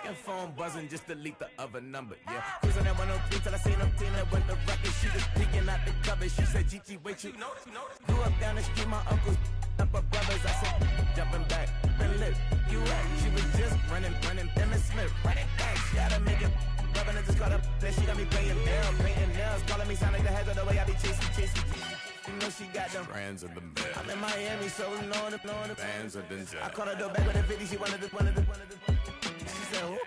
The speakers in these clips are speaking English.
Second phone buzzing, just delete the other number, yeah. Cruising at 103 till I seen them clean up with the record. She was peeking out the cover. She said, Gigi, wait, you know. Grew up down the street, my uncles up her brothers. I said, jumping back, been lit. You at? She was just running, Emmett Smith, running back. She gotta make it. Rubbing it, just caught up. Then she got me playing Daryl, painting nails, calling me sound like the heads of the way I be chasing. You know she got them brands of the bed. I'm in Miami, so knowing the bands of Denzel. I called her door back with a 50, she wanted the. She said, oh,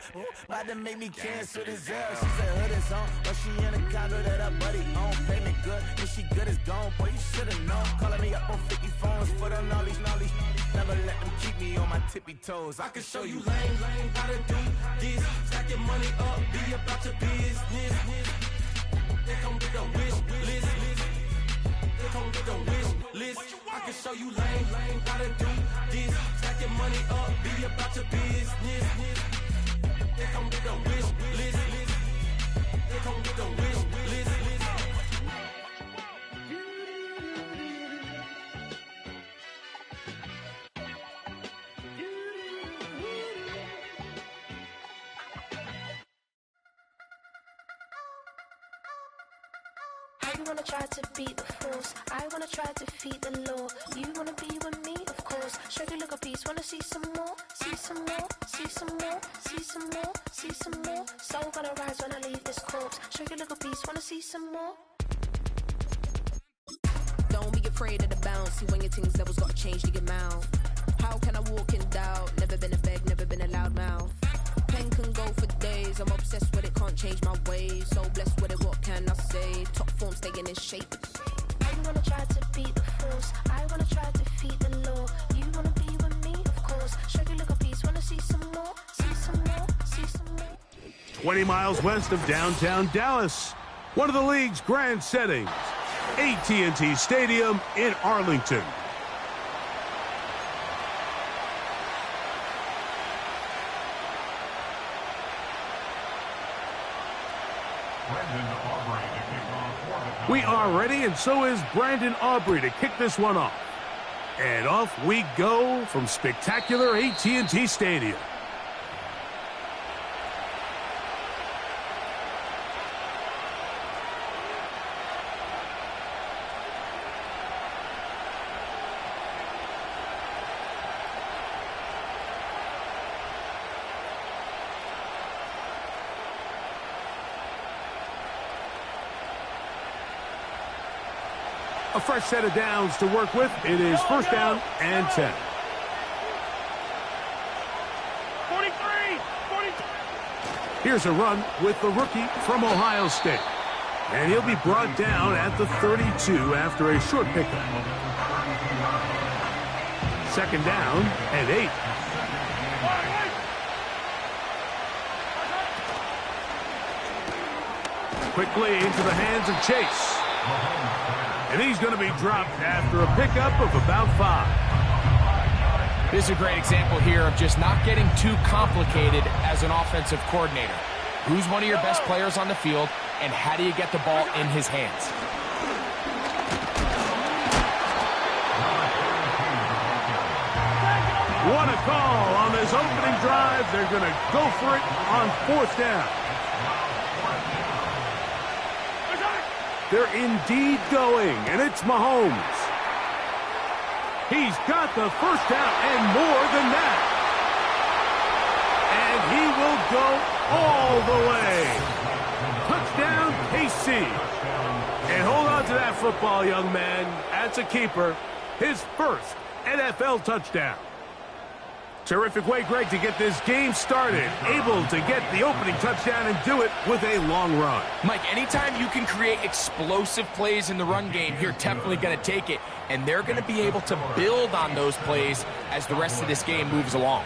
about to make me cancel this Zell. She said, hood is on, but she in a condo that her buddy own. Payment good, and she good as gone. Boy, you should've known. Calling me up on 50 phones, foot on all these. Never let them keep me on my tippy toes. I can show you lame, how to do this. Stack your money up, be about your business. They come with a wish list. They come with a wish list. I can show you lame, how to do this. Stack your money up, be about your business. They come with a wish list. They come with a wish list. I wanna try to beat the force. I wanna try to defeat the law. You wanna be with me, of course. Show you look a piece. Wanna see some more? See some more? See some more? See some more? See some more? Soul gonna rise when I leave this corpse. Show you look a piece. Wanna see some more? Don't be afraid of the bounce. See when your things levels gotta change to your mouth. How can I walk in doubt? Never been a beg, never been a loud mouth. Pen can go for days. I'm obsessed with it, can't change my ways. So blessed with it, what can I say? Top form staying in shape. I wanna try to beat the force. I wanna try to defeat the law. You wanna be with me, of course. Show you look a piece. Wanna see some more? See some more? See some more? 20 miles west of downtown Dallas, one of the league's grand settings, AT&T Stadium in Arlington. We are ready, and so is Brandon Aubrey to kick this one off. And off we go from spectacular AT&T Stadium. A fresh set of downs to work with. It is first down and 10. 43. Here's a run with the rookie from Ohio State. And he'll be brought down at the 32 after a short pickup. Second down and 8. Quickly into the hands of Chase. And he's going to be dropped after a pickup of about 5. This is a great example here of just not getting too complicated as an offensive coordinator. Who's one of your best players on the field, and how do you get the ball in his hands? What a call on this opening drive. They're going to go for it on fourth down. They're indeed going, and it's Mahomes. He's got the first down and more than that. And he will go all the way. Touchdown, KC. And hold on to that football, young man. That's a keeper. His first NFL touchdown. Terrific way, Greg, to get this game started. Able to get the opening touchdown and do it with a long run. Mike, anytime you can create explosive plays in the run game, you're definitely going to take it. And they're going to be able to build on those plays as the rest of this game moves along.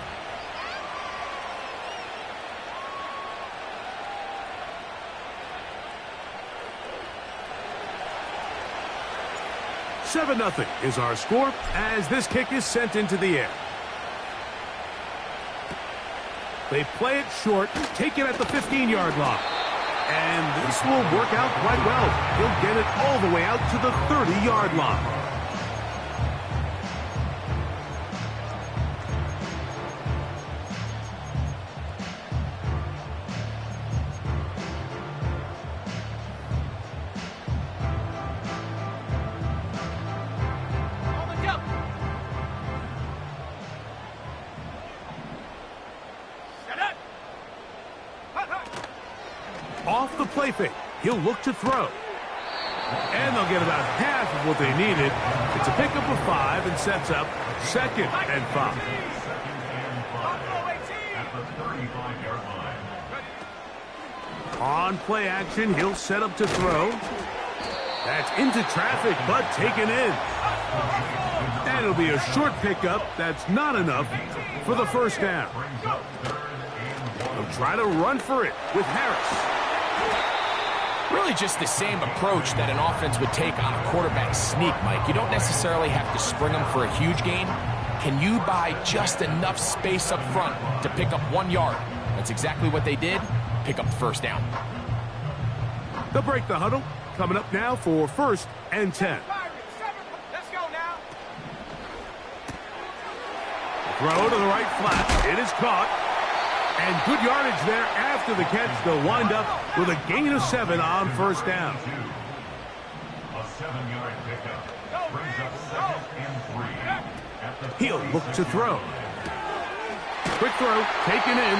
Seven 0 is our score as this kick is sent into the air. They play it short, take it at the 15-yard line. And this will work out quite well. He'll get it all the way out to the 30-yard line. Off the play fake, he'll look to throw. And they'll get about half of what they needed. It's a pickup of 5 and sets up 2nd and 5. On play action, he'll set up to throw. That's into traffic, but taken in. And it'll be a short pickup. That's not enough for the first down. They'll try to run for it with Harris. Really just the same approach that an offense would take on a quarterback sneak, Mike. You don't necessarily have to spring them for a huge gain. Can you buy just enough space up front to pick up 1 yard? That's exactly what they did. Pick up the first down. They'll break the huddle. Coming up now for 1st and 10. Let's go now. Throw to the right flat. It is caught. And good yardage there after the catch. They'll wind up with a gain of 7 on first down. A 7-yard pickup brings up 2nd and 3. He'll look to throw. Quick throw, taken in.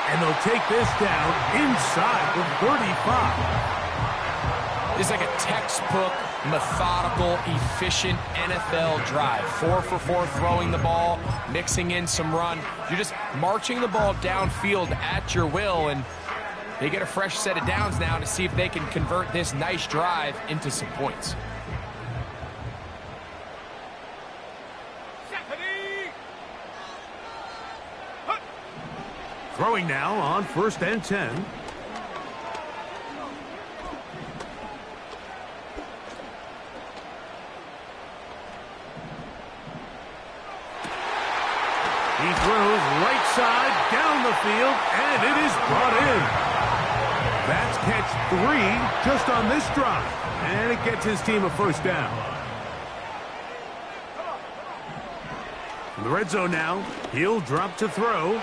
And they'll take this down inside the 35. It's like a textbook, methodical, efficient NFL drive. 4 for 4 throwing the ball, mixing in some run. You're just marching the ball downfield at your will, and they get a fresh set of downs now to see if they can convert this nice drive into some points. Throwing now on 1st and 10. He throws right side down the field, and it is brought in. That's catch 3 just on this drive, and it gets his team a first down. In the red zone now, he'll drop to throw.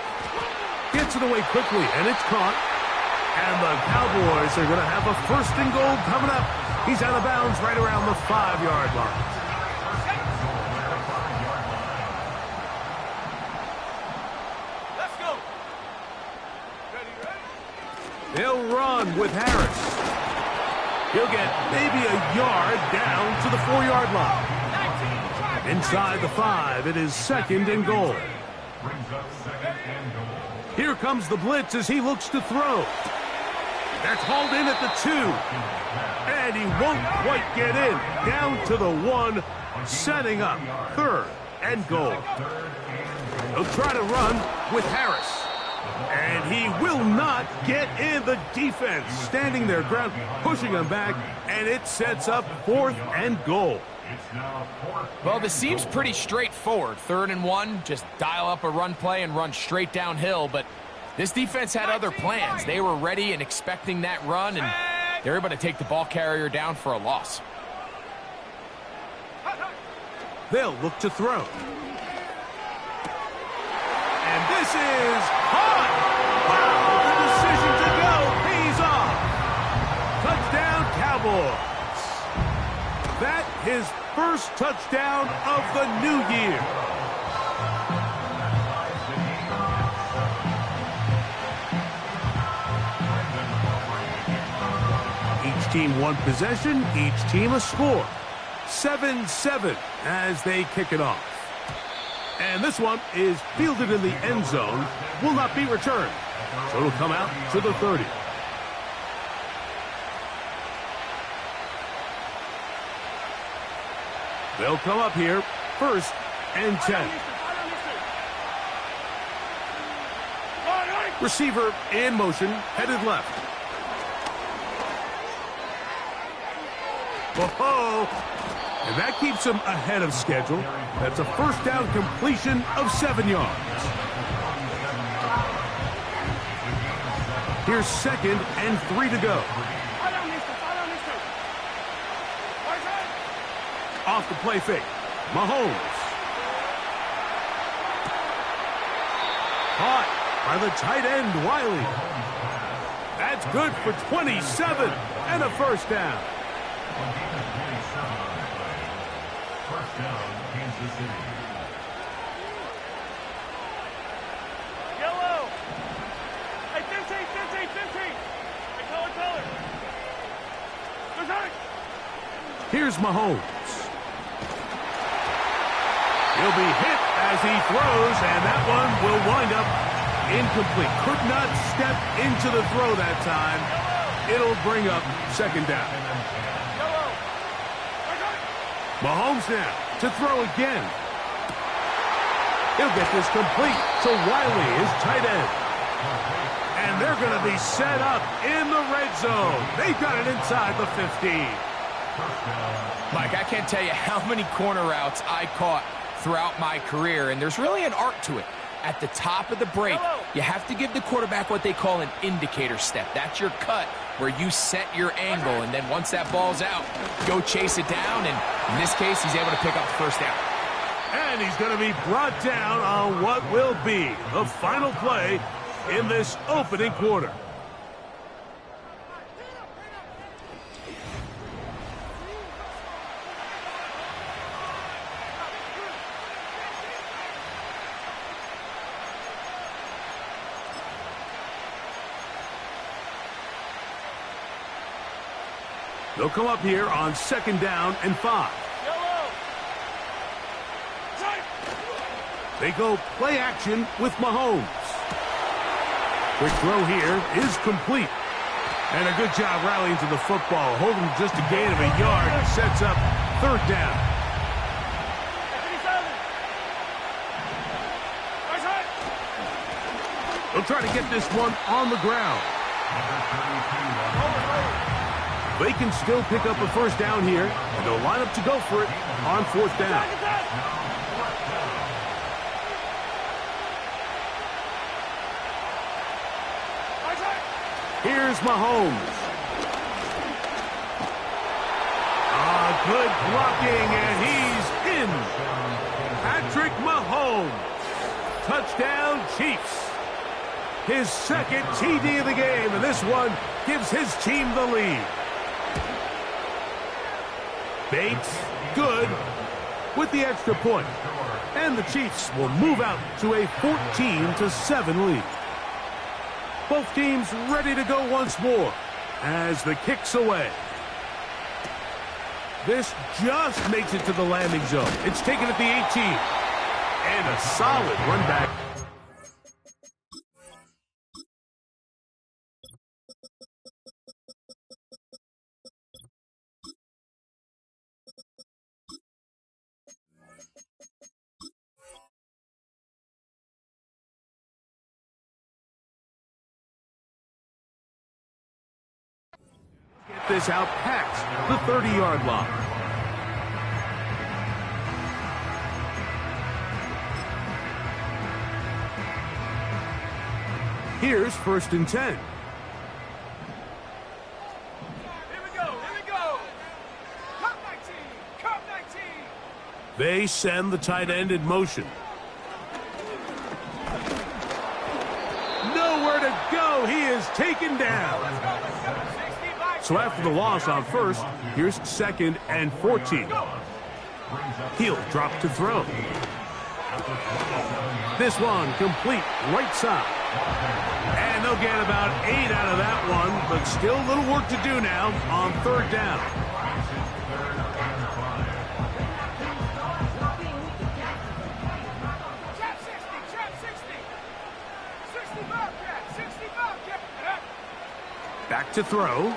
Gets it away quickly, and it's caught. And the Cowboys are going to have a 1st and goal coming up. He's out of bounds right around the 5-yard line. Let's go. They'll run with Harris. He'll get maybe a yard down to the 4-yard line. Inside the 5, it is 2nd and goal. Here comes the blitz as he looks to throw. That's hauled in at the 2. And he won't quite get in. Down to the 1, setting up 3rd and goal. He'll try to run with Harris. And he will not get in. The defense standing their ground, pushing him back, and it sets up 4th and goal. Well, this seems pretty straightforward. 3rd and 1, just dial up a run play and run straight downhill. But this defense had other plans. They were ready and expecting that run, and they were able to take the ball carrier down for a loss. They'll look to throw. And this is caught. Wow, the decision to go pays off. Touchdown, Cowboys. That his first touchdown of the new year. Each team 1 possession, each team a score. 7-7 as they kick it off. And this one is fielded in the end zone, will not be returned. So it'll come out to the 30. They'll come up here, 1st and 10. Receiver in motion, headed left. Whoa! And that keeps him ahead of schedule. That's a first down completion of 7 yards. Here's 2nd and 3 to go. Off the play fake. Mahomes. Caught by the tight end, Wiley. That's good for 27 and a first down. First down, Kansas City. Yellow. Hey, 15. Here's Mahomes. He'll be hit as he throws, and that one will wind up incomplete. Could not step into the throw that time. It'll bring up second down. Mahomes now to throw again. He'll get this complete to Wiley, his tight end. And they're going to be set up in the red zone. They've got it inside the 15. Mike, I can't tell you how many corner routes I caught throughout my career, and there's really an art to it. At the top of the break, you have to give the quarterback what they call an indicator step. That's your cut where you set your angle, and then once that ball's out, go chase it down, and in this case, he's able to pick up the first down. And he's going to be brought down on what will be the final play in this opening quarter. They'll come up here on 2nd down and 5. They go play action with Mahomes. Quick throw here is complete. And a good job rallying to the football. Holding just a gain of a yard. Sets up 3rd down. They'll try to get this one on the ground. They can still pick up a first down here, and they'll line up to go for it on 4th down. Here's Mahomes. Good blocking, and he's in. Patrick Mahomes. Touchdown, Chiefs. His 2nd TD of the game, and this one gives his team the lead. Bates, good, with the extra point. And the Chiefs will move out to a 14-7 lead. Both teams ready to go once more as the kick's away. This just makes it to the landing zone. It's taken at the 18. And a solid run back. Get this out past the 30-yard line. Here's 1st and 10. Here we go, here we go. Cup 19, Cup 19. They send the tight end in motion. Nowhere to go. He is taken down. So after the loss on 1st, here's 2nd and 14. He'll drop to throw. This one complete right side. And they'll get about 8 out of that one, but still a little work to do now on 3rd down. Trap 60, 60 Bobcat, 60 Bobcat. Back to throw.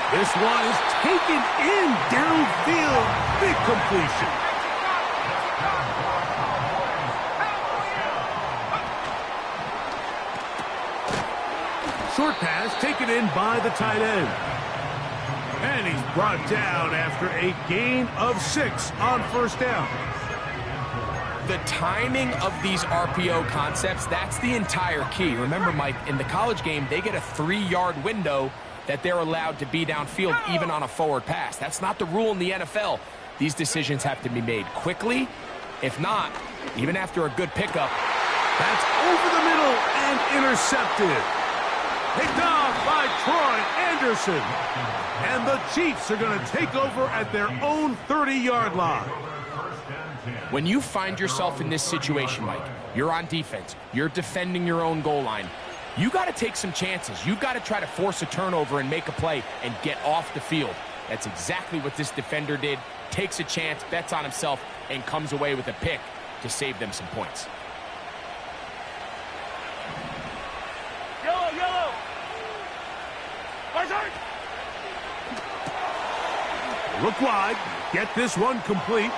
This one is taken in downfield. Big completion. Short pass taken in by the tight end. And he's brought down after a gain of 6 on 1st down. The timing of these RPO concepts, that's the entire key. Remember, Mike, in the college game, they get a 3-yard window that they're allowed to be downfield even on a forward pass. That's not the rule in the NFL. These decisions have to be made quickly. If not, even after a good pickup. That's over the middle and intercepted. Picked off by Troy Anderson. And the Chiefs are going to take over at their own 30-yard line. When you find yourself in this situation, Mike, you're on defense, you're defending your own goal line, you got to take some chances. You got to try to force a turnover and make a play and get off the field. That's exactly what this defender did. Takes a chance, bets on himself, and comes away with a pick to save them some points. Yellow, yellow. Look wide. Get this one complete.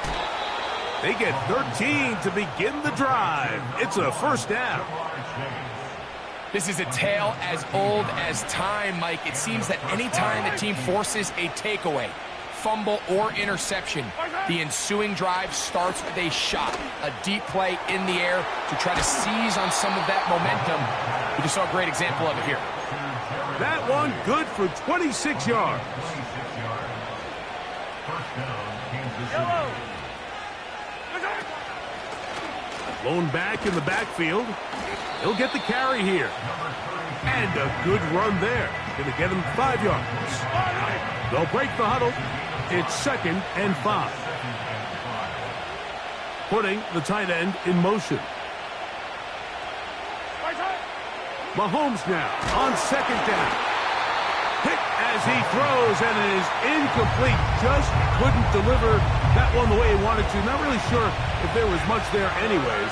They get 13 to begin the drive. It's a first down. This is a tale as old as time, Mike. It seems that any time the team forces a takeaway, fumble, or interception, the ensuing drive starts with a shot, a deep play in the air to try to seize on some of that momentum. We just saw a great example of it here. That one good for 26 yards. Yellow. Blown back in the backfield. He'll get the carry here. And a good run there. Going to get him 5 yards. They'll break the huddle. It's 2nd and 5. Putting the tight end in motion. Mahomes now on 2nd down. Pick as he throws, and it is incomplete. Just couldn't deliver that one the way he wanted to. Not really sure if there was much there anyways.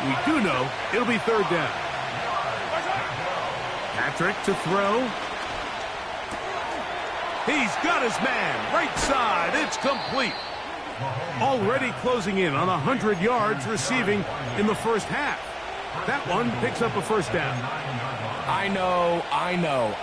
We do know it'll be 3rd down. Patrick to throw. He's got his man. Right side. It's complete. Already closing in on 100 yards receiving in the first half. That one picks up a first down. I know,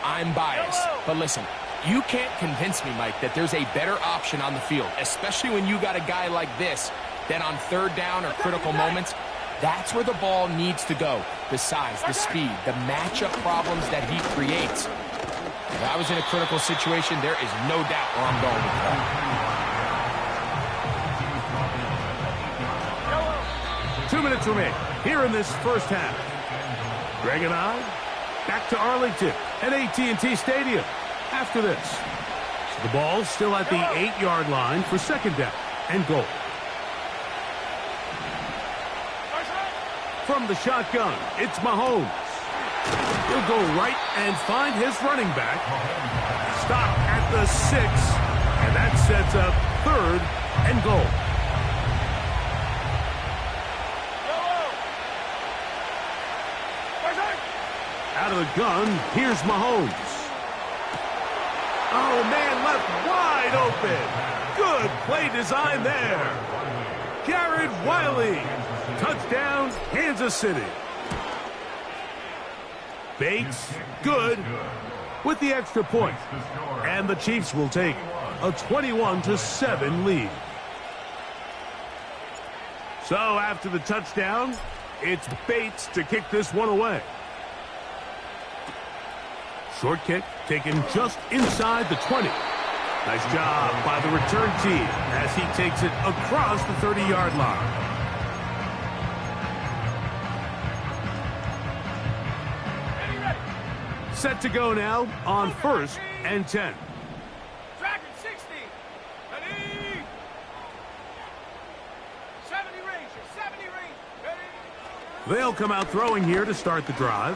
I'm biased. But listen, you can't convince me, Mike, that there's a better option on the field, especially when you got a guy like this, that on 3rd down or critical moments, that's where the ball needs to go. The size, the speed, the matchup problems that he creates. If I was in a critical situation, there is no doubt where I'm going with that. 2 minutes remain here in this first half. Greg and I back to Arlington at AT&T Stadium after this. So the ball's still at the 8-yard line for 2nd down and goal. From the shotgun, it's Mahomes. He'll go right and find his running back. Stop at the 6, and that sets up 3rd and goal. Out of the gun, here's Mahomes. Oh, man, left wide open. Good play design there. Jared Wiley. Touchdown, Kansas City. Bates, good, with the extra point. And the Chiefs will take a 21-7 lead. So after the touchdown, it's Bates to kick this one away. Short kick taken just inside the 20. Nice job by the return team as he takes it across the 30-yard line. Set to go now on 1st and 10. Track at 60. Ready. 70 range. 70 range. Ready. They'll come out throwing here to start the drive.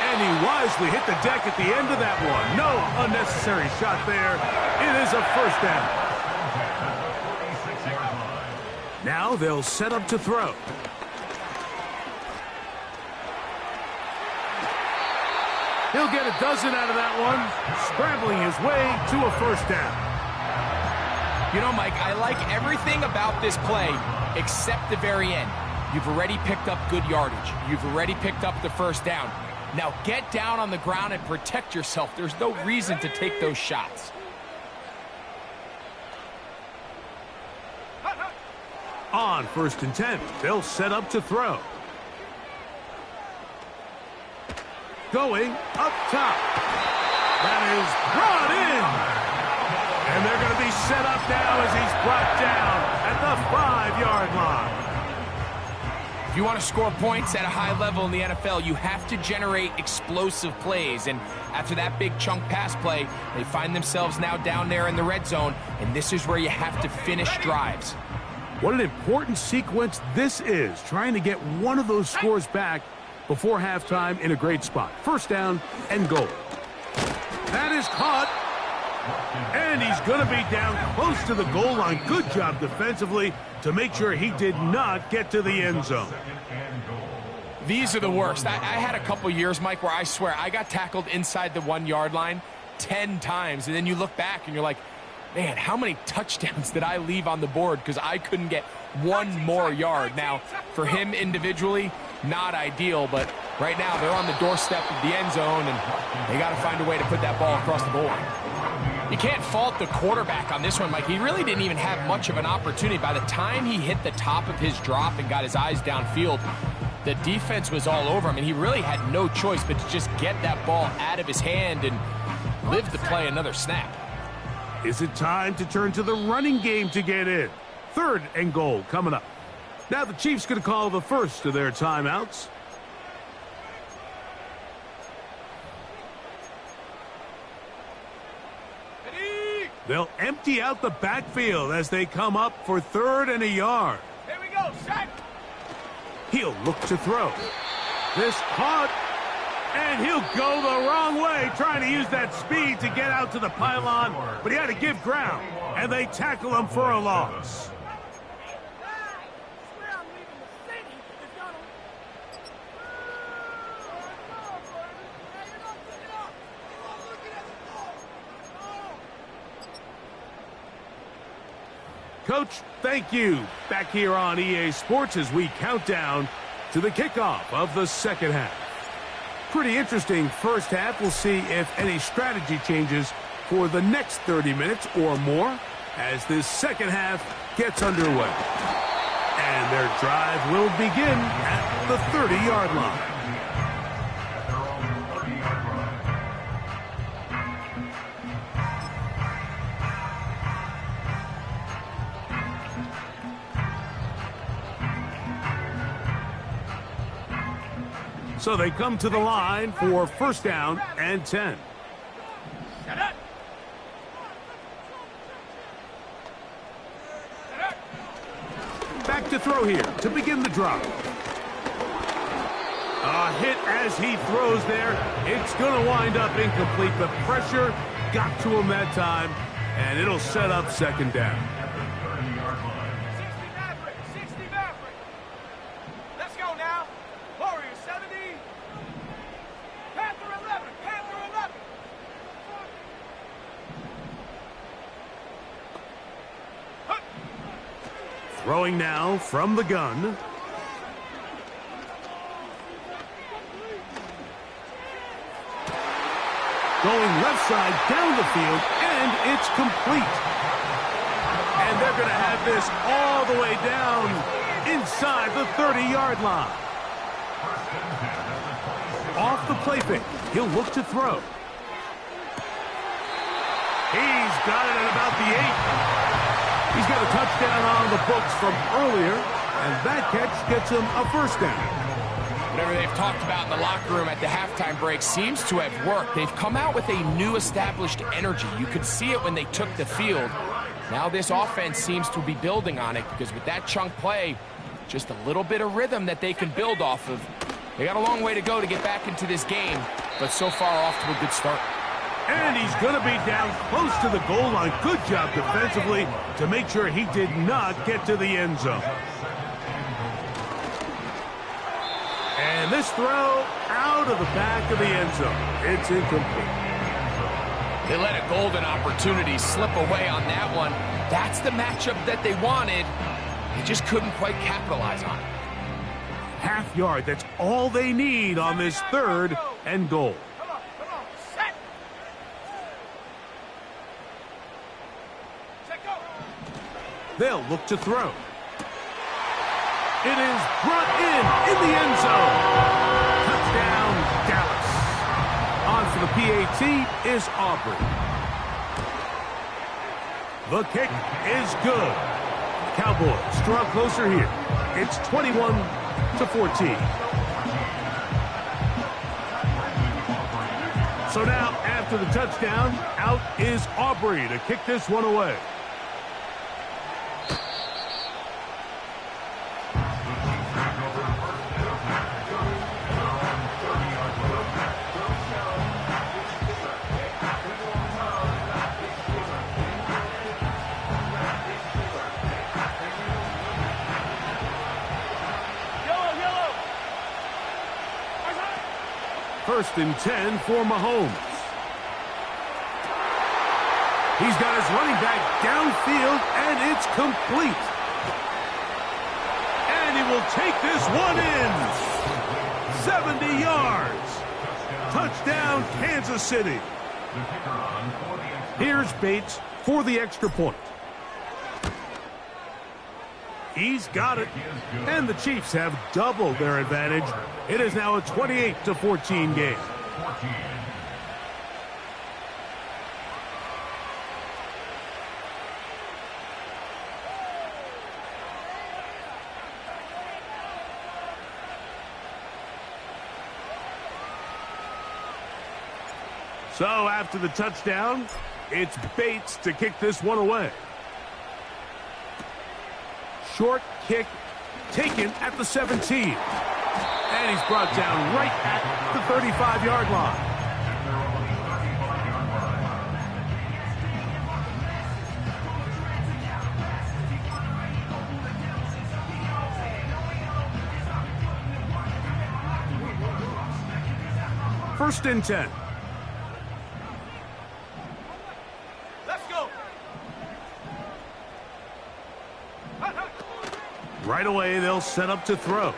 And he wisely hit the deck at the end of that one. No unnecessary shot there. It is a first down. Now they'll set up to throw. He'll get a dozen out of that one, scrambling his way to a first down. You know, Mike, I like everything about this play except the very end. You've already picked up good yardage. You've already picked up the first down. Now get down on the ground and protect yourself. There's no reason to take those shots. On 1st and 10, they'll set up to throw. Going up top. That is brought in. And they're going to be set up now as he's brought down at the 5-yard line. If you want to score points at a high level in the NFL, you have to generate explosive plays. And after that big chunk pass play, they find themselves now down there in the red zone. And this is where you have to finish drives. What an important sequence this is, trying to get one of those scores back before halftime in a great spot. First down and goal. is caught. And he's going to be down close to the goal line. Good job defensively to make sure he did not get to the end zone. These are the worst. I had a couple years, Mike, where I swear I got tackled inside the 1 yard line 10 times. And then you look back and you're like, man, how many touchdowns did I leave on the board because I couldn't get one more yard? Now, for him individually, not ideal, but right now they're on the doorstep of the end zone, and they got to find a way to put that ball across the goal line. You can't fault the quarterback on this one, Mike. He really didn't even have much of an opportunity. By the time he hit the top of his drop and got his eyes downfield, the defense was all over him, and he really had no choice but to just get that ball out of his hand and live to play another snap. Is it time to turn to the running game to get in? 3rd and goal coming up. Now the Chiefs going to call the first of their timeouts. They'll empty out the backfield as they come up for 3rd and a yard. Here we go, set. He'll look to throw. This caught, and he'll go the wrong way, trying to use that speed to get out to the pylon, but he had to give ground, and they tackle him for a loss. Coach, thank you. Back here on EA Sports as we count down to the kickoff of the second half. Pretty interesting first half. We'll see if any strategy changes for the next 30 minutes or more as this second half gets underway. And their drive will begin at the 30-yard line. So they come to the line for 1st down and 10. Back to throw here to begin the drop. A hit as he throws there. It's going to wind up incomplete. The pressure got to him that time, and it'll set up 2nd down. 60 Maverick. Let's go now. Warriors 70. Panther 11. Panther 11. Throwing now from the gun. Going left side down the field, and it's complete. And they're going to have this all the way down inside the 30-yard line. Off the play fake, he'll look to throw. He's got it at about the 8. He's got a touchdown on the books from earlier, and that catch gets him a 1st down. Whatever they've talked about in the locker room at the halftime break seems to have worked. They've come out with a new established energy. You could see it when they took the field. Now this offense seems to be building on it because with that chunk play, just a little bit of rhythm that they can build off of. They got a long way to go to get back into this game, but so far off to a good start. And he's going to be down close to the goal line. Good job defensively to make sure he did not get to the end zone. And this throw out of the back of the end zone. It's incomplete. They let a golden opportunity slip away on that one. That's the matchup that they wanted. They just couldn't quite capitalize on it. Half yard, that's all they need on this 3rd and goal. Come on, set. Set, go. They'll look to throw. It is brought in the end zone. Touchdown, Dallas. On for the PAT is Aubrey. The kick is good. Cowboys draw closer here. It's 21-14. So now, after the touchdown, out is Aubrey to kick this one away. First and 10 for Mahomes. He's got his running back downfield, and it's complete. And he will take this one in. 70 yards. Touchdown, Kansas City. Here's Bates for the extra point. He's got it. And the Chiefs have doubled their advantage. It is now a 28-14 game. So after the touchdown, it's Bates to kick this one away. Short kick taken at the 17. And he's brought down right at the 35-yard line. First and 10. Right away, they'll set up to throw.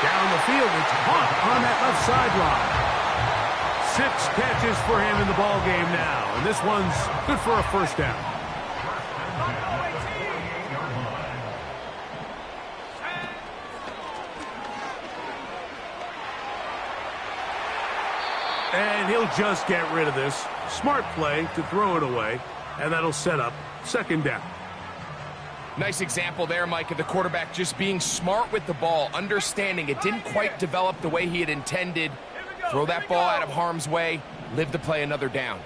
Down the field, it's caught on that left sideline. 6 catches for him in the ball game now, and this one's good for a first down. And he'll just get rid of this. Smart play to throw it away, and that'll set up second down. Nice example there, Mike, of the quarterback just being smart with the ball, understanding it didn't quite develop the way he had intended. Throw that ball out of harm's way, live to play another down.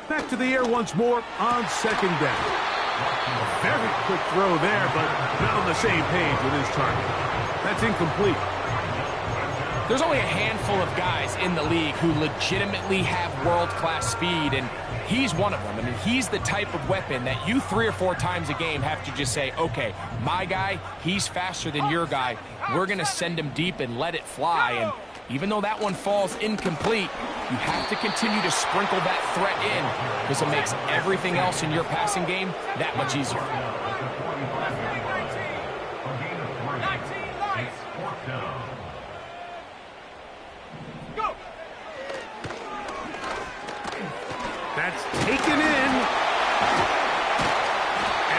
Back to the air once more on second down. A very quick throw there, but not on the same page with his target. That's incomplete. There's only a handful of guys in the league who legitimately have world-class speed, and he's one of them. I mean, he's the type of weapon that you 3 or 4 times a game have to just say, okay, my guy, he's faster than your guy. We're going to send him deep and let it fly. And even though that one falls incomplete, you have to continue to sprinkle that threat in because it makes everything else in your passing game that much easier. That's taken in.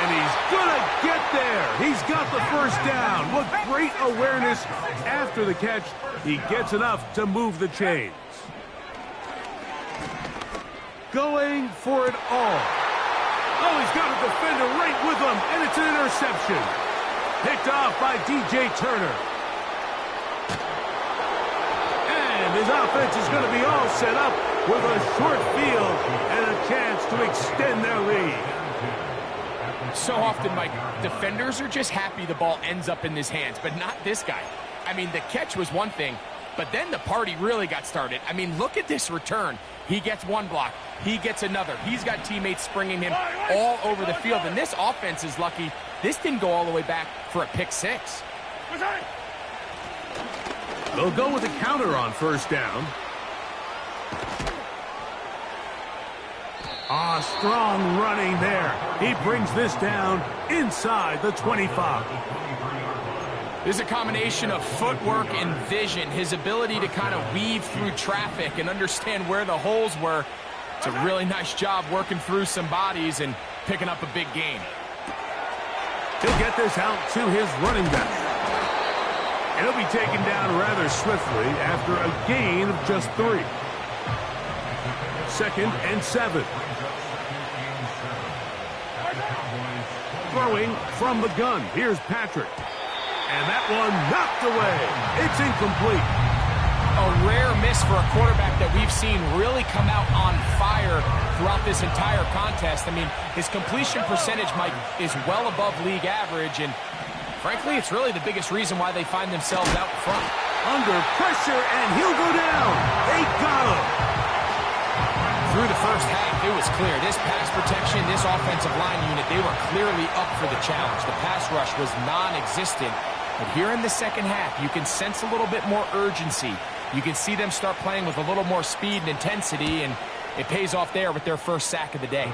And he's gonna get there. He's got the first down. With great awareness after the catch, he gets enough to move the chains. Going for it all. Oh, he's got a defender right with him, and it's an interception. Picked off by DJ Turner. And his offense is going to be all set up with a short field and a chance to extend their lead. So often, Mike, defenders are just happy the ball ends up in his hands, but not this guy. I mean, the catch was one thing, but then the party really got started. I mean, look at this return. He gets one block. He gets another. He's got teammates springing him all over the field, and this offense is lucky. This didn't go all the way back for a pick six. They'll go with a counter on first down. Strong running there. He brings this down inside the 25. This is a combination of footwork and vision, his ability to kind of weave through traffic and understand where the holes were. It's a really nice job working through some bodies and picking up a big gain. He'll get this out to his running back. And he'll be taken down rather swiftly after a gain of just 3. 2nd and 7. Throwing from the gun. Here's Patrick. And that one knocked away. It's incomplete. A rare miss for a quarterback that we've seen really come out on fire throughout this entire contest. I mean, his completion percentage, Mike, is well above league average, and frankly, it's really the biggest reason why they find themselves out front. Under pressure, and he'll go down. They got him. Through the first half, it was clear. This pass protection, this offensive line unit, they were clearly up for the challenge. The pass rush was non-existent. But here in the second half, you can sense a little bit more urgency. You can see them start playing with a little more speed and intensity, and it pays off there with their first sack of the day.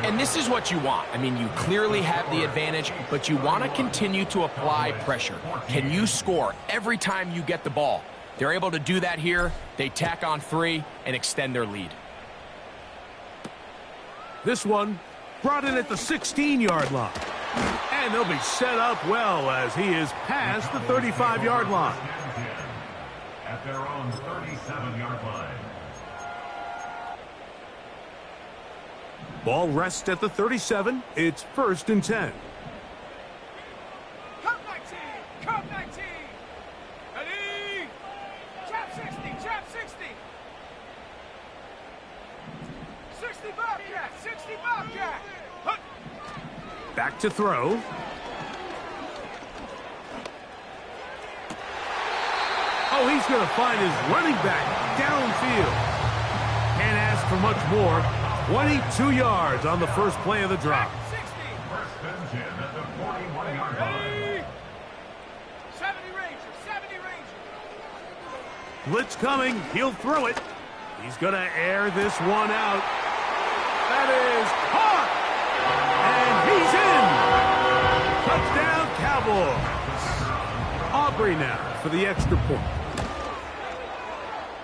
And this is what you want. I mean, you clearly have the advantage, but you want to continue to apply pressure. Can you score every time you get the ball? They're able to do that here. They tack on 3 and extend their lead. This one brought in at the 16-yard line. And they'll be set up well as he is past the 35-yard line. At their own 37-yard line. Ball rests at the 37. It's 1st and 10. Come 19! Come 19! Ready! Trap 60! Trap 60! 60 Bobcat! 60 Bobcat! Hup. Back to throw. Oh, he's going to find his running back downfield. Can't ask for much more. 22 yards on the first play of the drive. 60! First and 10 at the 41-yard line. Ready! 70 Rangers! 70 Rangers! Blitz coming. He'll throw it. He's going to air this one out. That is caught. And he's in. Touchdown, Cowboys. Aubrey now for the extra point.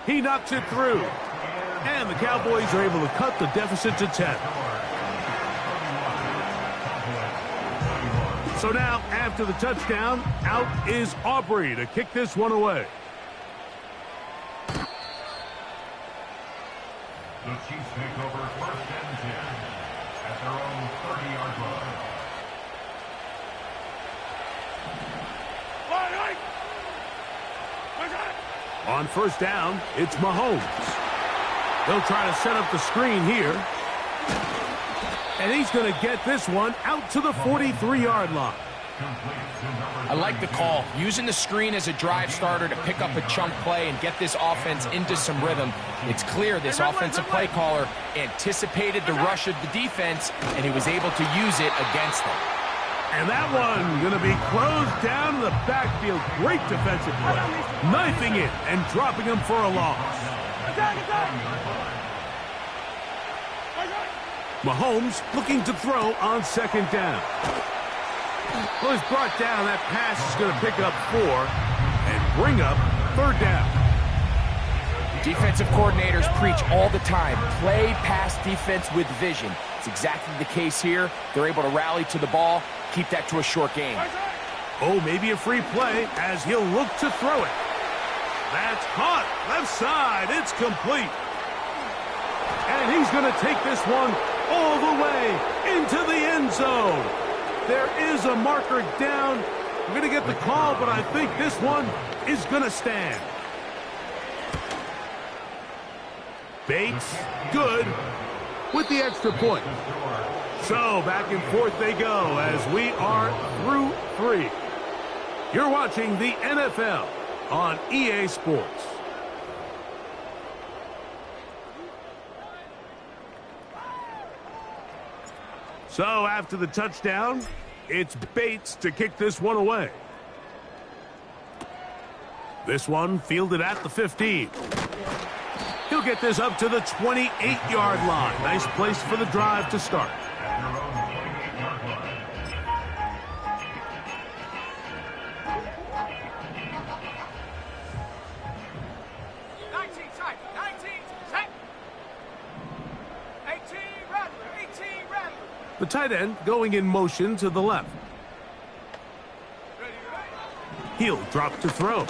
He knocks it through. And the Cowboys are able to cut the deficit to 10. So now, after the touchdown, out is Aubrey to kick this one away. The Chiefs take over 1st and 10 at their own 30-yard line. On 1st down, it's Mahomes. They'll try to set up the screen here. And he's going to get this one out to the 43-yard line. I like the call. Using the screen as a drive starter to pick up a chunk play and get this offense into some rhythm. It's clear this offensive play caller anticipated the rush of the defense, and he was able to use it against them. And that one going to be closed down in the backfield. Great defensive play. Knifing it and dropping him for a loss. Mahomes looking to throw on 2nd down. Well, he's brought down. That pass is going to pick up 4 and bring up 3rd down. Defensive coordinators preach all the time, play pass defense with vision. It's exactly the case here. They're able to rally to the ball, keep that to a short game. Oh, maybe a free play as he'll look to throw it. That's caught. Left side. It's complete. And he's going to take this one all the way into the end zone. There is a marker down. We're going to get the call, but I think this one is going to stand. Bates, good, with the extra point. So back and forth they go as we are through 3. You're watching the NFL on EA Sports. So after the touchdown, it's Bates to kick this one away. This one fielded at the 15. He'll get this up to the 28-yard line. Nice place for the drive to start. The tight end going in motion to the left. He'll drop to throw.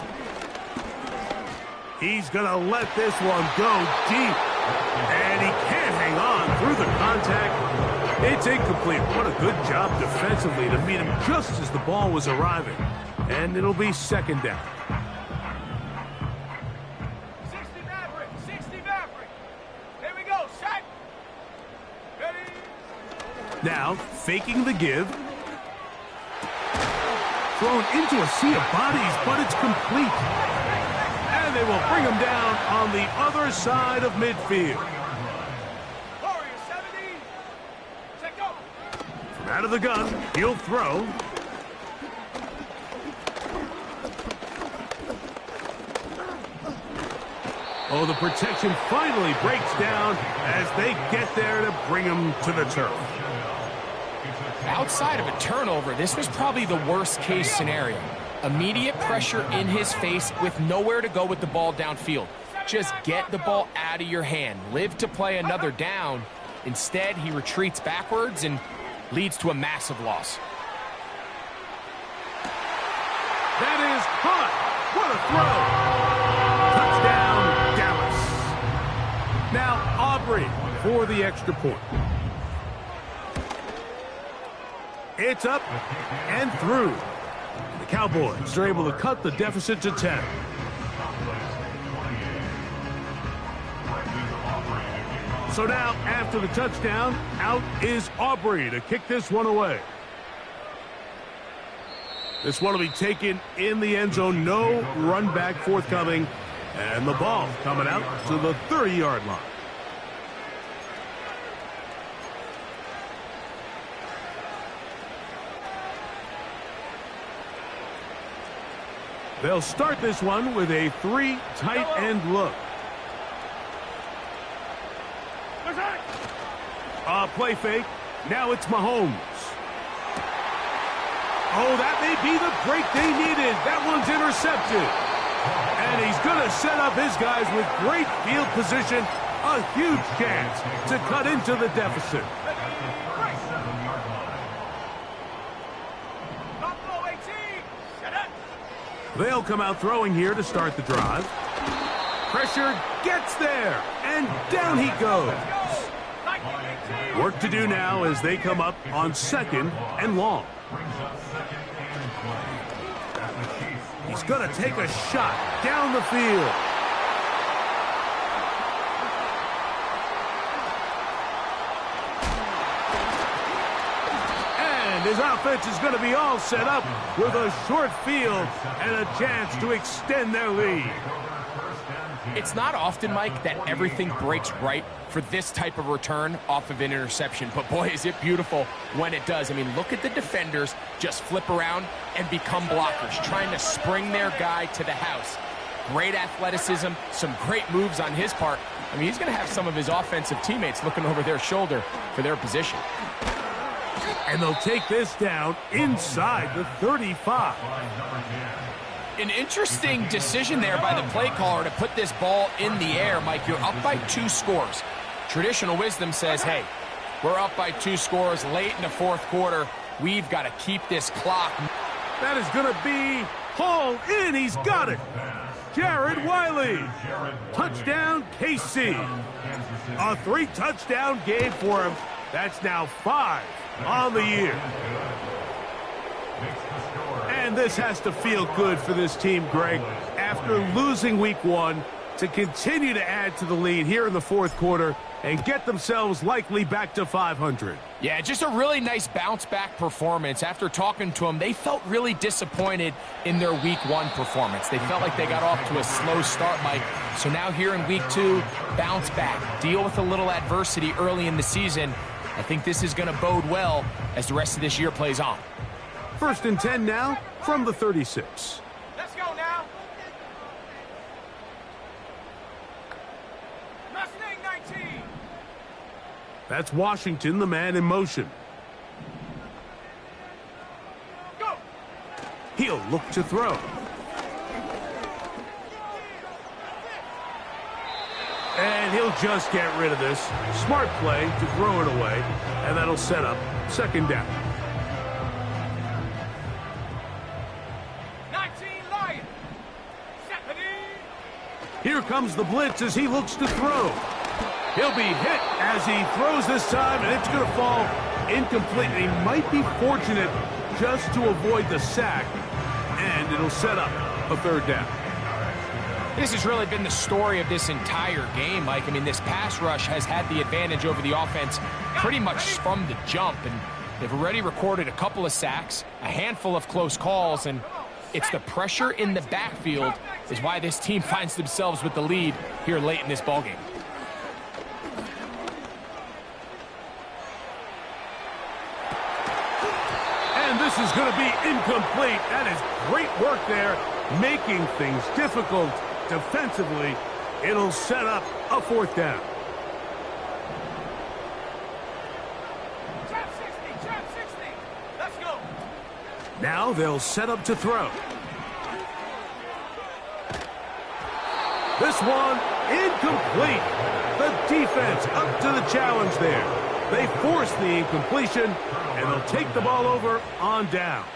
He's going to let this one go deep. And he can't hang on through the contact. It's incomplete. What a good job defensively to meet him just as the ball was arriving. And it'll be 2nd down. 60 Maverick! 60 Maverick! Here we go, set! Ready? Now, faking the give. Thrown into a sea of bodies, but it's complete. And they will bring him down on the other side of midfield. Out of the gun, he'll throw. Oh, the protection finally breaks down as they get there to bring him to the turf. Outside of a turnover, this was probably the worst-case scenario. Immediate pressure in his face with nowhere to go with the ball downfield. Just get the ball out of your hand. Live to play another down. Instead, he retreats backwards and leads to a massive loss. That is caught. What a throw. Touchdown, Dallas. Now Aubrey for the extra point. It's up and through. The Cowboys are able to cut the deficit to 10. So now, after the touchdown, out is Aubrey to kick this one away. This one will be taken in the end zone. No run back forthcoming. And the ball coming out to the 30-yard line. They'll start this one with a 3 tight end look. Play fake. Now it's Mahomes. Oh, that may be the break they needed. That one's intercepted. And he's going to set up his guys with great field position. A huge chance to cut into the deficit. They'll come out throwing here to start the drive. Pressure gets there, and down he goes. Work to do now as they come up on 2nd and long. He's going to take a shot down the field. And his offense is going to be all set up with a short field and a chance to extend their lead. It's not often, Mike, that everything breaks right for this type of return off of an interception. But, boy, is it beautiful when it does. I mean, look at the defenders just flip around and become blockers, trying to spring their guy to the house. Great athleticism, some great moves on his part. I mean, he's going to have some of his offensive teammates looking over their shoulder for their position. And they'll take this down inside the 35. An interesting decision there by the play caller to put this ball in the air. Mike, you're up by 2 scores. Traditional wisdom says, hey, we're up by 2 scores late in the 4th quarter. We've got to keep this clock. That is going to be hauled in. He's got it. Jared Wiley. Touchdown, KC. A 3-touchdown game for him. That's now 5 on the year. And this has to feel good for this team, Greg, after losing week 1 to continue to add to the lead here in the 4th quarter and get themselves likely back to 500. Yeah, just a really nice bounce-back performance. After talking to them, they felt really disappointed in their week 1 performance. They felt like they got off to a slow start, Mike. So now here in week 2, bounce back, deal with a little adversity early in the season. I think this is going to bode well as the rest of this year plays on. 1st and 10 now from the 36. Let's go now. Mustang 19. That's Washington, the man in motion. Go. He'll look to throw. And he'll just get rid of this. Smart play to throw it away, and that'll set up 2nd down. 19 Lions. Here comes the blitz as he looks to throw. He'll be hit as he throws this time, and it's going to fall incomplete. He might be fortunate just to avoid the sack, and it'll set up a 3rd down. This has really been the story of this entire game, Mike. I mean, this pass rush has had the advantage over the offense pretty much from the jump, and they've already recorded a couple of sacks, a handful of close calls, and it's the pressure in the backfield is why this team finds themselves with the lead here late in this ballgame. This is going to be incomplete. That is great work there, making things difficult defensively. It'll set up a fourth down. Trap 60, trap 60. Let's go. Now they'll set up to throw. This one incomplete. The defense up to the challenge there. They force the incompletion, and they'll take the ball over on downs.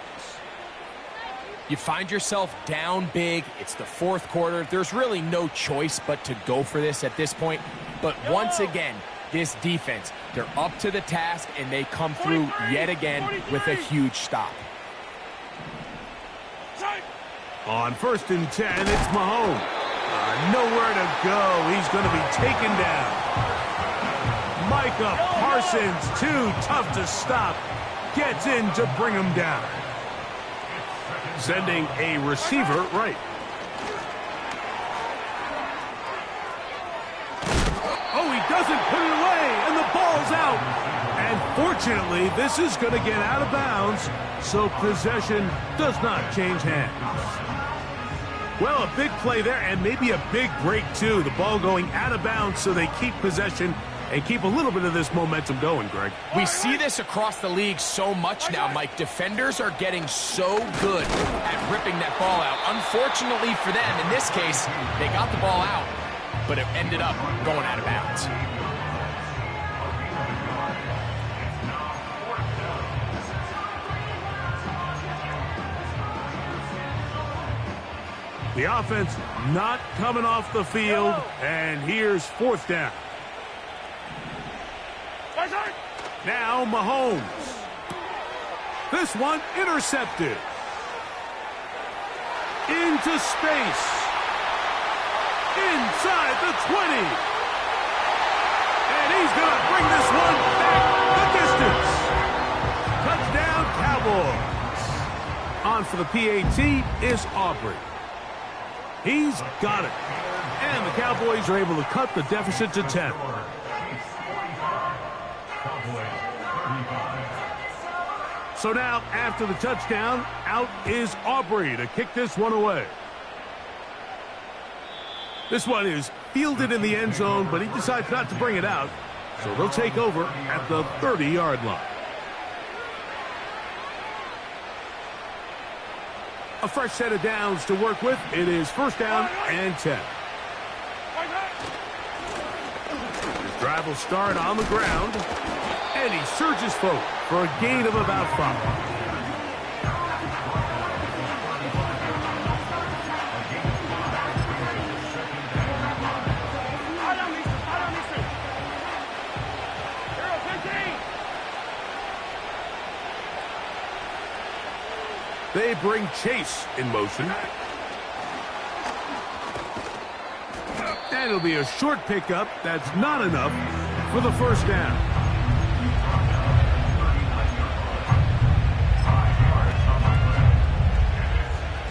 You find yourself down big. It's the fourth quarter. There's really no choice but to go for this at this point. But once again, this defense, they're up to the task, and they come through yet again with a huge stop. On 1st and 10, it's Mahomes. Nowhere to go. He's going to be taken down. Micah Parsons, too tough to stop, gets in to bring him down. Sending a receiver right. Oh, he doesn't put it away, and the ball's out. And fortunately, this is going to get out of bounds, so possession does not change hands. Well, a big play there, and maybe a big break, too. The ball going out of bounds, so they keep possession and keep a little bit of this momentum going, Greg. We see this across the league so much now, Mike. Defenders are getting so good at ripping that ball out. Unfortunately for them, in this case, they got the ball out, but it ended up going out of bounds. The offense not coming off the field, and here's 4th down. Now Mahomes. This one intercepted. Into space. Inside the 20. And he's going to bring this one back the distance. Touchdown, Cowboys. On for the PAT is Aubrey. He's got it. And the Cowboys are able to cut the deficit to 10. So now, after the touchdown, out is Aubrey to kick this one away. This one is fielded in the end zone, but he decides not to bring it out. So they'll take over at the 30-yard line. A fresh set of downs to work with. It is 1st down and 10. His drive will start on the ground. And he surges forward for a gain of about 5. They bring Chase in motion. And it'll be a short pickup. That's not enough for the 1st down.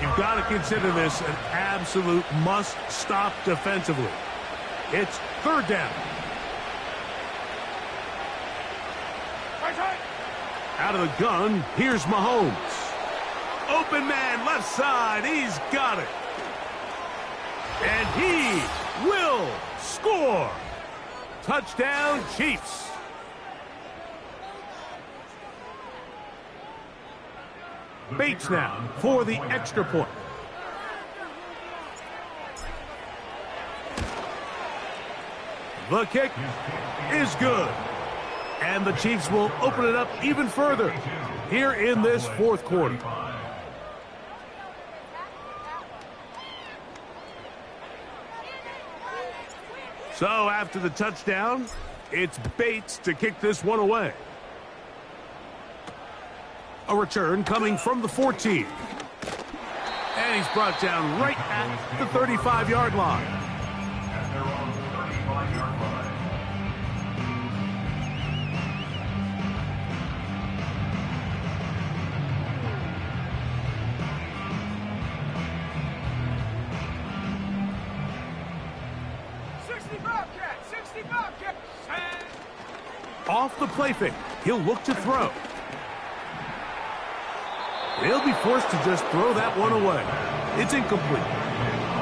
You've got to consider this an absolute must-stop defensively. It's 3rd down. Out of the gun, here's Mahomes. Open man, left side, he's got it. And he will score. Touchdown, Chiefs. Bates now for the extra point. The kick is good. And the Chiefs will open it up even further here in this 4th quarter. So after the touchdown, it's Bates to kick this one away. A return coming from the 14. And he's brought down right at the 35-yard line. At their own 35-yard line. Off the play fake, he'll look to throw. They'll be forced to just throw that one away. It's incomplete.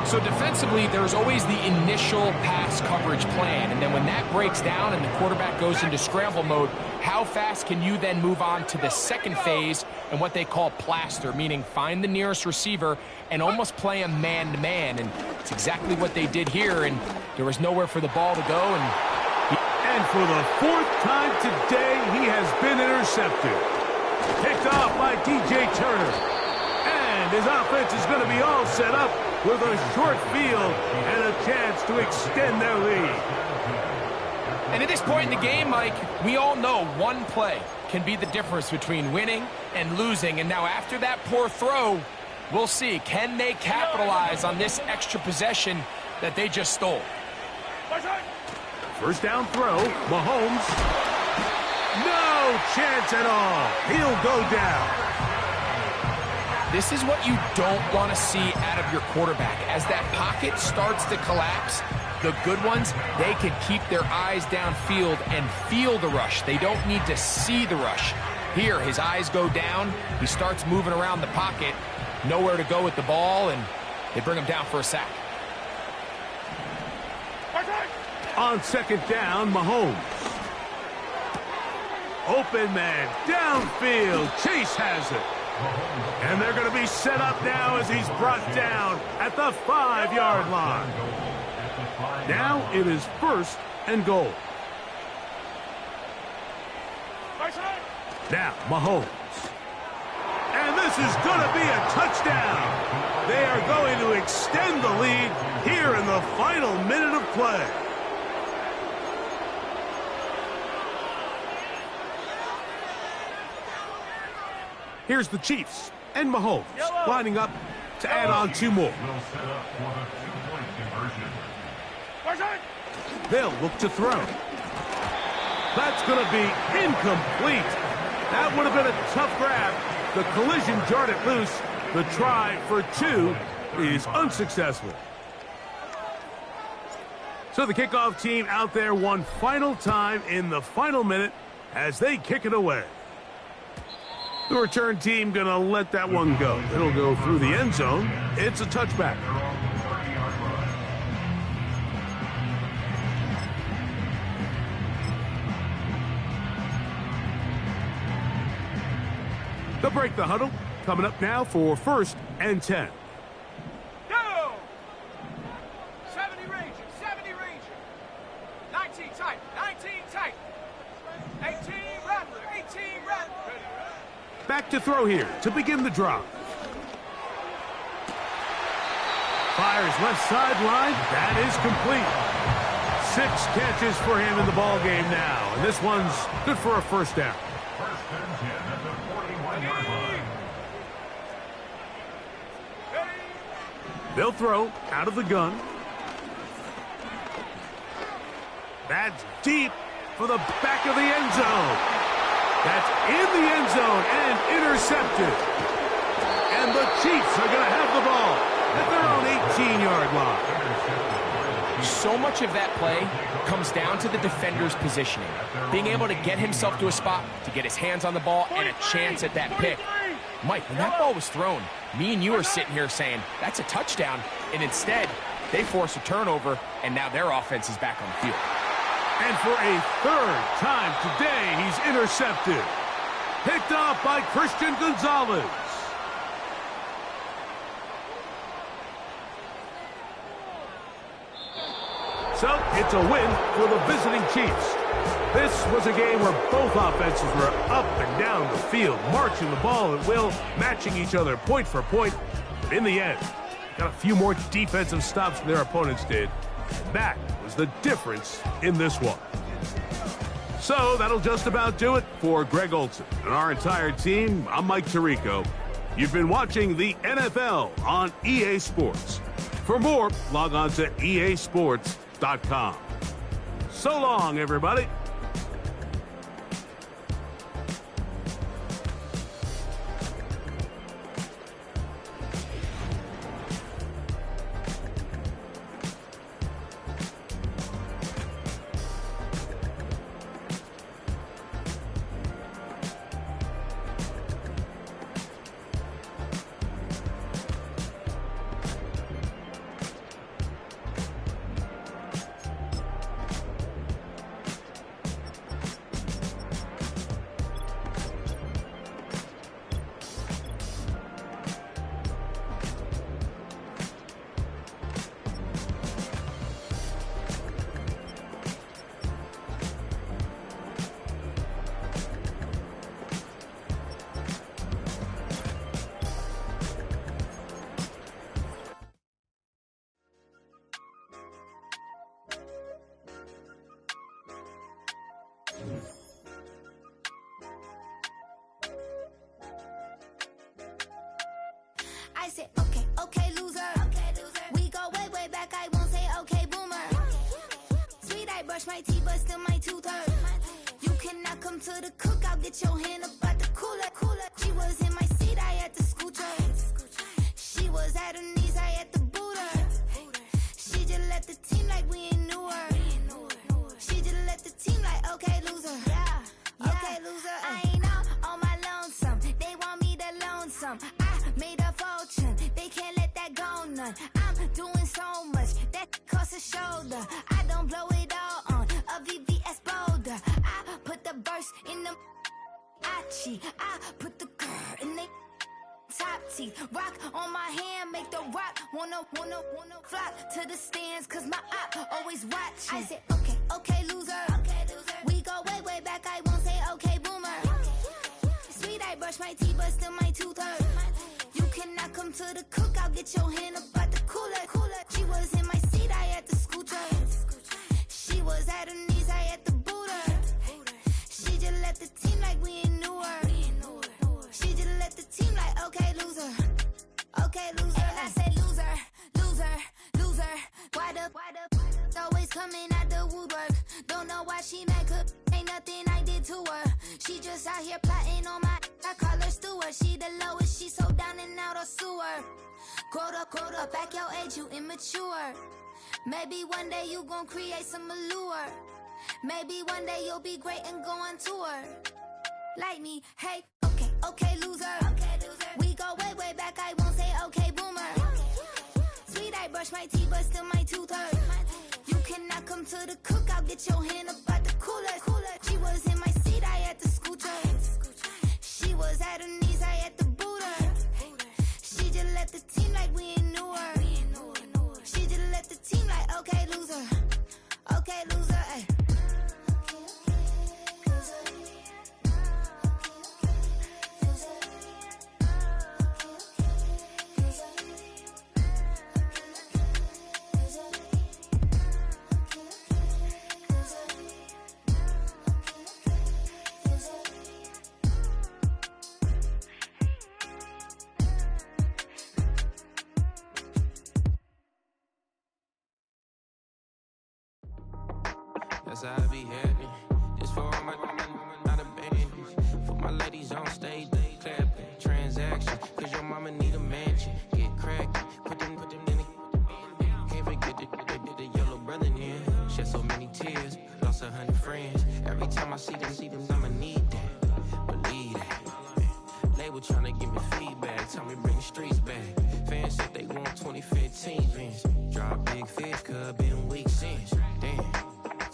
So defensively, there's always the initial pass coverage plan, and then when that breaks down and the quarterback goes into scramble mode, how fast can you then move on to the second phase and what they call plaster, meaning find the nearest receiver and almost play him man-to-man, and it's exactly what they did here, and there was nowhere for the ball to go. And for the fourth time today, he has been intercepted. Picked off by DJ Turner. And his offense is going to be all set up with a short field and a chance to extend their lead. And at this point in the game, Mike, we all know one play can be the difference between winning and losing. And now after that poor throw, we'll see. Can they capitalize on this extra possession that they just stole? First down throw, Mahomes. No chance at all. He'll go down. This is what you don't want to see out of your quarterback. As that pocket starts to collapse, the good ones, they can keep their eyes downfield and feel the rush. They don't need to see the rush. Here, his eyes go down. He starts moving around the pocket. Nowhere to go with the ball, and they bring him down for a sack. On second down, Mahomes. Open man, downfield. Chase has it. And they're going to be set up now as he's brought down at the 5-yard line. Now it is first and goal. Now Mahomes. And this is going to be a touchdown. They are going to extend the lead here in the final minute of play. Here's the Chiefs and Mahomes lining up to add on two more. They'll look to throw. That's going to be incomplete. That would have been a tough grab. The collision jarred it loose. The try for two is unsuccessful. So the kickoff team out there one final time in the final minute as they kick it away. The return team going to let that one go. It'll go through the end zone. It's a touchback. They'll break the huddle. Coming up now for first and 10. Go! 70 Ranger, 70 Ranger. 19 tight, 19 tight. 18 Rattler, 18 Rattler. Back to throw here to begin the drive. Fires left sideline. That is complete. 6 catches for him in the ball game now. And this one's good for a first down. First and 10 at the 41-yard line. They'll throw out of the gun. That's deep for the back of the end zone. That's in the end zone and intercepted. And the Chiefs are going to have the ball at their own 18-yard line. So much of that play comes down to the defender's positioning. Being able to get himself to a spot, to get his hands on the ball, and a chance at that pick. Mike, when that ball was thrown, me and you are sitting here saying, that's a touchdown. And instead, they force a turnover, and now their offense is back on the field. And for a third time today, he's intercepted. Picked off by Christian Gonzalez. So it's a win for the visiting Chiefs. This was a game where both offenses were up and down the field, marching the ball at will, matching each other point for point. But in the end, got a few more defensive stops than their opponents did. That was the difference in this one. So that'll just about do it for Greg Olsen and our entire team. I'm Mike Tirico. You've been watching the NFL on EA Sports. For more, log on to easports.com. So long, everybody. brush my teeth, but still my tooth hurt. You cannot come to the cookout, get your hand up out the cooler. She was in my seat, I had to scoot her. She was at her knees, I had to boot her. She just left the team like we ain't knew her. She just left the team like, okay, loser. Okay, loser. I ain't out on my lonesome. They want me to loan some. I made a fortune. They can't let that go none. I'm doing so much that costs a shoulder. I don't blow it all on a VVS boulder. I put the verse in the I put the girl in they top teeth. Rock on my hand, make the rock wanna flock to the stands, cause my op always watching. I said, okay, loser. We go way back, I won't say okay, boomer. Sweet, I brush my teeth, but still my tooth hurt. You cannot come to the cookout, get your hand up out the cooler. She was in my seat, I had to scoot her. She was at her knees, I had to boot her. She just left the team like we ain't knew her. She just left the team like, okay, loser. Okay, loser. And I say loser. Why the always coming out the woodwork? Don't know why she mad, cause ain't nothing I did to her. She just out here plotting on my, I call her Stewart. She the lowest, she so down and out of sewer. Growed up, back your age, you immature. Maybe one day you gon' create some allure. Maybe one day you'll be great and go on tour. Like me, hey, okay, loser. We go way back, I won't say okay, boomer. Sweet, I brush my teeth, but still my tooth hurt. You cannot come to the cookout, get your hand up out the cooler. She was in my seat, I had to scoot her. She was at her knees, I had to boot her. She just left the team like we ain't knew her. She just left the team like, okay, loser. Okay, loser, ay. That's how I be happy. This for all my not abandoned. For my ladies on stage, they clapping. Transaction, cause your mama need a mansion. Get crackin', put them in the. Can't forget the yellow brother in. Shed so many tears, lost 100 friends. Every time I see them, I'ma need that. Believe that. Label tryna give me feedback, tell me bring the streets back. Fans said they want 2015 Vince. Drop big fish, cause been weak since. Damn.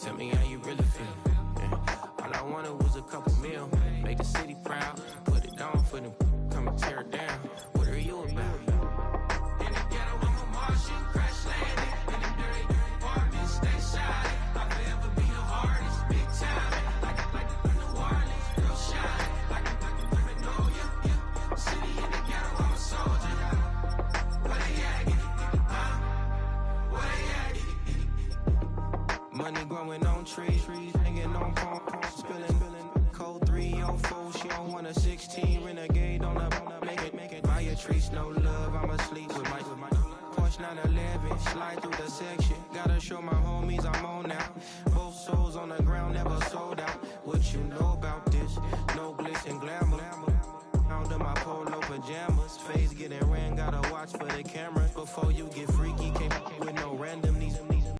Tell me how you really feel. Yeah. All I wanted was a couple mil. Make the city proud. Put it on for them. Come and tear it down. What are you about? In the ghetto, I'm a Martian. Crash landing. In the dirty apartments. Stay shining. I'll forever be the hardest. Big time. Like the New Orleans. Real shine. Like a women know you. City in the ghetto, I'm a soldier. Where they at? Huh? Where they at? Money growing on trees, hanging on palm, spilling, code 304, she don't want a 16, renegade on up, make it, buy a trees, no love, I'ma sleep with my Porsche 911, slide through the section, gotta show my homies I'm on now, both souls on the ground, never sold out, what you know about this, no glitz and glamour, under my polo pajamas, face getting ran, gotta watch for the cameras, before you